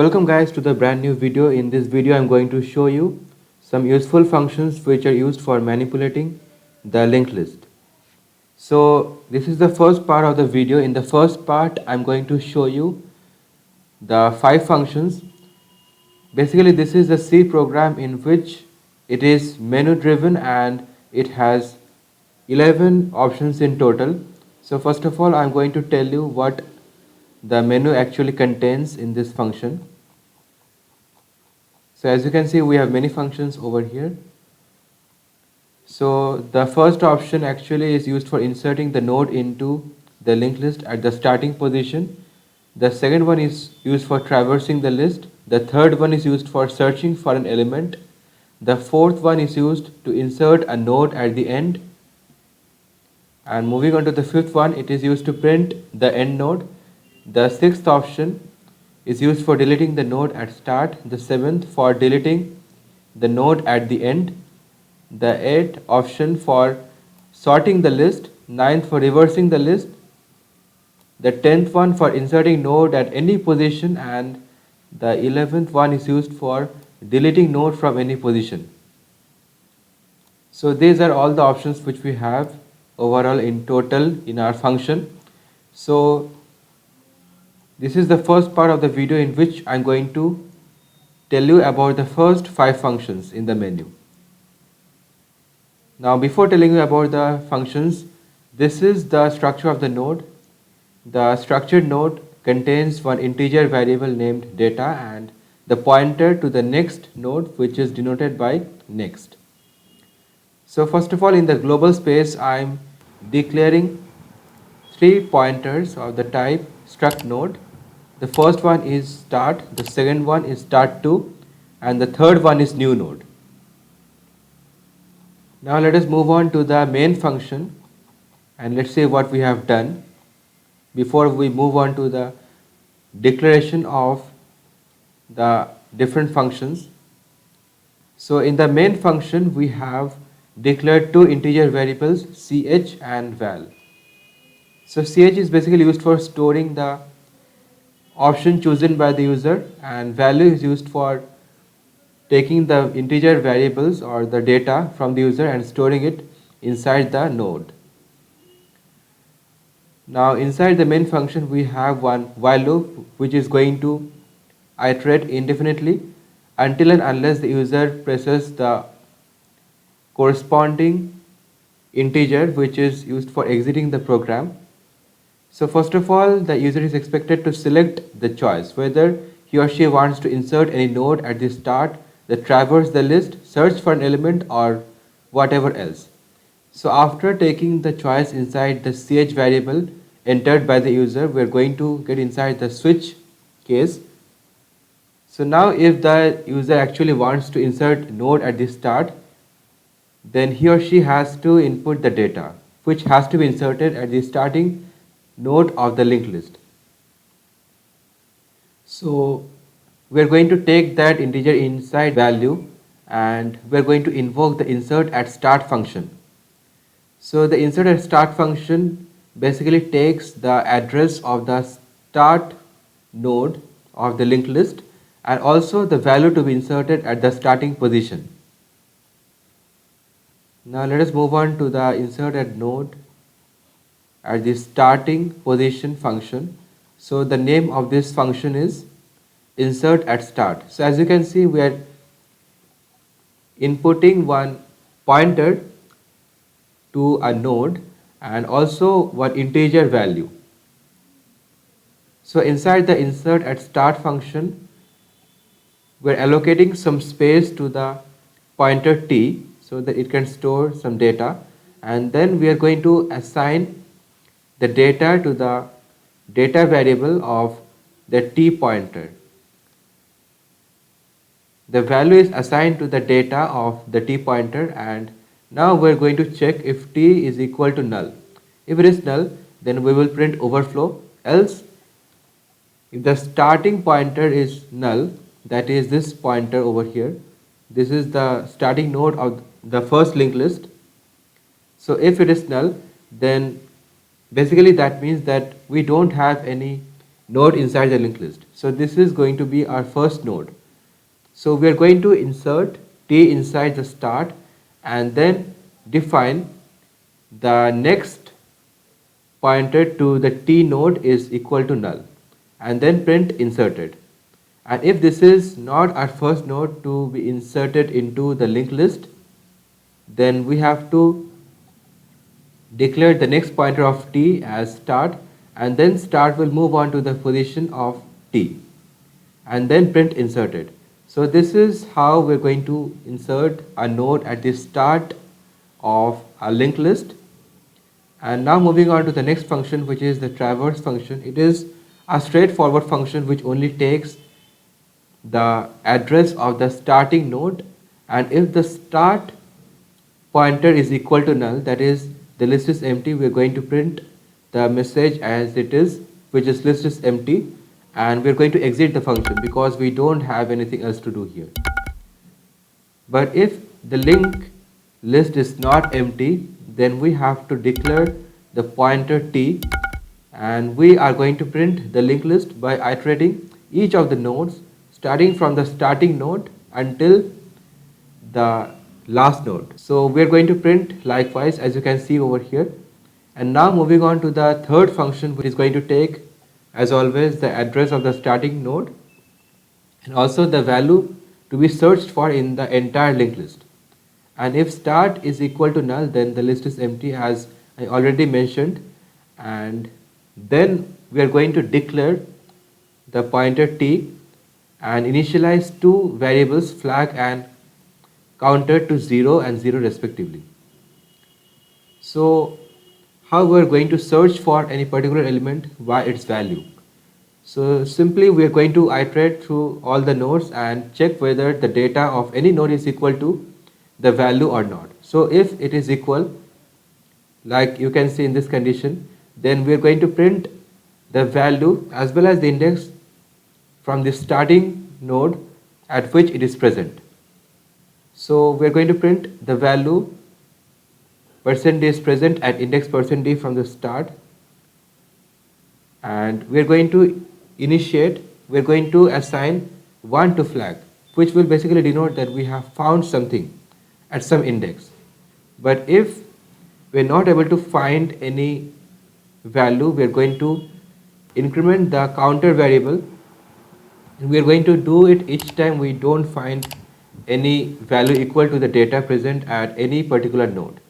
Welcome guys to the brand new video. In this video I'm going to show you some useful functions which are used for manipulating the linked list. So this is the first part of the video. In the first part I'm going to show you the 5 functions. Basically this is a C program in which it is menu driven and it has 11 options in total. So first of all I'm going to tell you what the menu actually contains in this function. So as you can see, we have many functions over here. So the first option actually is used for inserting the node into the linked list at the starting position. The second one is used for traversing the list. The third one is used for searching for an element. The fourth one is used to insert a node at the end. And moving on to the fifth one, it is used to print the end node. The sixth option is used for deleting the node at start, the seventh for deleting the node at the end, the eighth option for sorting the list, ninth for reversing the list, the 10th one for inserting node at any position, and the 11th one is used for deleting node from any position. So these are all the options which we have overall in total in our function. So this is the first part of the video in which I'm going to tell you about the first 5 functions in the menu. Now before telling you about the functions, this is the structure of the node. The structured node contains one integer variable named data and the pointer to the next node, which is denoted by next. So first of all, in the global space I'm declaring 3 pointers of the type struct node. The first one is start, the second one is start2, and the third one is new node. Now let us move on to the main function and let's see what we have done before we move on to the declaration of the different functions. So in the main function we have declared 2 integer variables ch and val. So ch is basically used for storing the option chosen by the user and value is used for taking the integer variables or the data from the user and storing it inside the node. Now inside the main function we have one while loop which is going to iterate indefinitely until and unless the user presses the corresponding integer which is used for exiting the program. So first of all, the user is expected to select the choice whether he or she wants to insert any node at the start, traverse the list, search for an element, or whatever else. So after taking the choice inside the ch variable entered by the user, we are going to get inside the switch case. So now if the user actually wants to insert node at the start, then he or she has to input the data which has to be inserted at the starting node of the linked list. So we are going to take that integer inside value and we are going to invoke the insert at start function. So the insert at start function basically takes the address of the start node of the linked list and also the value to be inserted at the starting position. Now let us move on to the insert at node at the starting position function. So the name of this function is insert at start. So as you can see, we are inputting one pointer to a node and also one integer value. So inside the insert at start function, we are allocating some space to the pointer t so that it can store some data, and then we are going to assign the data to the data variable of the t pointer. The value is assigned to the data of the t pointer and now we are going to check if t is equal to null. If it is null, then we will print overflow, else if the starting pointer is null, that is this pointer over here, this is the starting node of the first linked list. So if it is null, then basically that means that we don't have any node inside the linked list. So this is going to be our first node. So we are going to insert t inside the start and then define the next pointer to the t node is equal to null and then print inserted. And if this is not our first node to be inserted into the linked list, then we have to declare the next pointer of t as start, and then start will move on to the position of t and then print inserted. So this is how we're going to insert a node at the start of a linked list. And now moving on to the next function, which is the traverse function. It is a straightforward function which only takes the address of the starting node, and if the start pointer is equal to null, that is the list is empty, we are going to print the message as it is, which is list is empty, and we are going to exit the function because we don't have anything else to do here. But if the link list is not empty, then we have to declare the pointer t, and we are going to print the linked list by iterating each of the nodes starting from the starting node until the last node. So we are going to print likewise, as you can see over here. And now moving on to the third function, which is going to take as always the address of the starting node and also the value to be searched for in the entire linked list. And if start is equal to null, then the list is empty, as I already mentioned. And then we are going to declare the pointer t and initialize two variables, flag and counter, to 0 and 0 respectively. So how we are going to search for any particular element by its value? So simply we are going to iterate through all the nodes and check whether the data of any node is equal to the value or not. So if it is equal, like you can see in this condition, then we are going to print the value as well as the index from the starting node at which it is present. So we are going to print the value % present at index %d from the start, and we are going to initiate, we are going to assign 1 to flag, which will basically denote that we have found something at some index. But if we are not able to find any value, we are going to increment the counter variable, and we are going to do it each time we don't find any value equal to the data present at any particular node.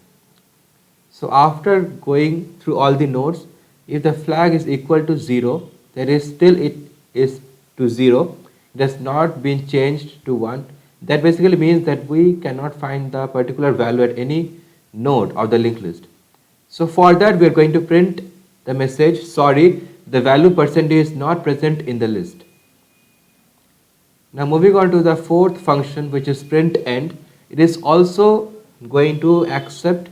So after going through all the nodes, if the flag is equal to 0, that is still it is to 0, it has not been changed to 1, that basically means that we cannot find the particular value at any node of the linked list. So for that we are going to print the message, sorry, the value % is not present in the list. Now moving on to the fourth function, which is print end. It is also going to accept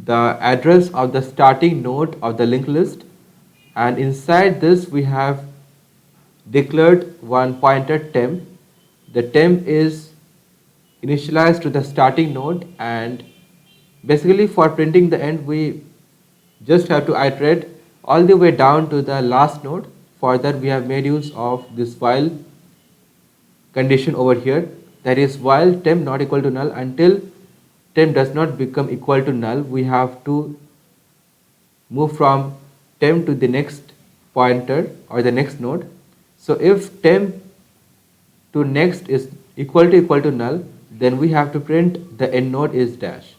the address of the starting node of the linked list, and inside this we have declared one pointer temp. The temp is initialized to the starting node, and basically for printing the end we just have to iterate all the way down to the last node. For that we have made use of this while condition over here, that is while temp not equal to null. Until temp does not become equal to null, we have to move from temp to the next pointer or the next node. So if temp to next is equal to null, then we have to print the end node is dash.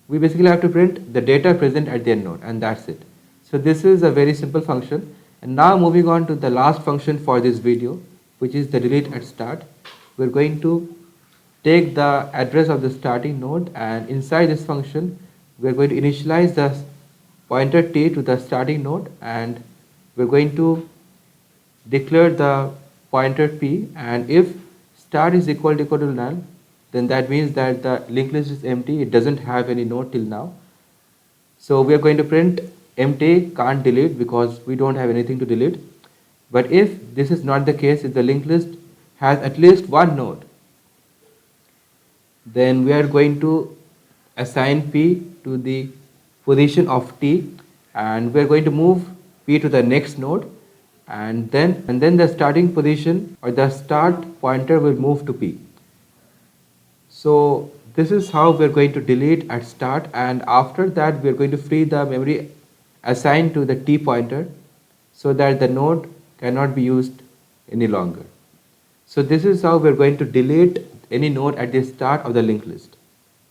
We basically have to print the data present at the end node, and that's it. So this is a very simple function. And now moving on to the last function for this video, which is the delete at start. We're going to take the address of the starting node, and inside this function we're going to initialize the pointer t to the starting node, and we're going to declare the pointer p, and if start is equal to null, then that means that the linked list is empty, it doesn't have any node till now. So we are going to print empty, can't delete, because we don't have anything to delete. But if this is not the case, if the linked list has at least one node, then we are going to assign p to the position of t, and we are going to move p to the next node and then the starting position or the start pointer will move to P. So this is how we're going to delete at start, and after that we're going to free the memory assigned to the T pointer so that the node cannot be used any longer. So this is how we're going to delete any node at the start of the linked list.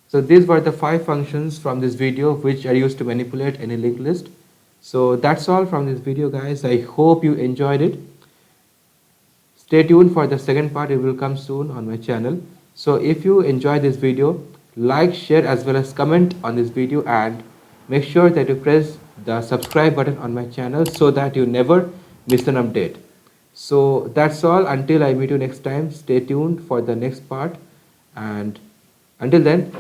So these were the 5 functions from this video which are used to manipulate any linked list. So that's all from this video, guys. I hope you enjoyed it. Stay tuned for the second part. It will come soon on my channel. So if you enjoyed this video, like, share as well as comment on this video, and make sure that you press the subscribe button on my channel so that you never miss an update. So that's all. Until I meet you next time, stay tuned for the next part, and until then,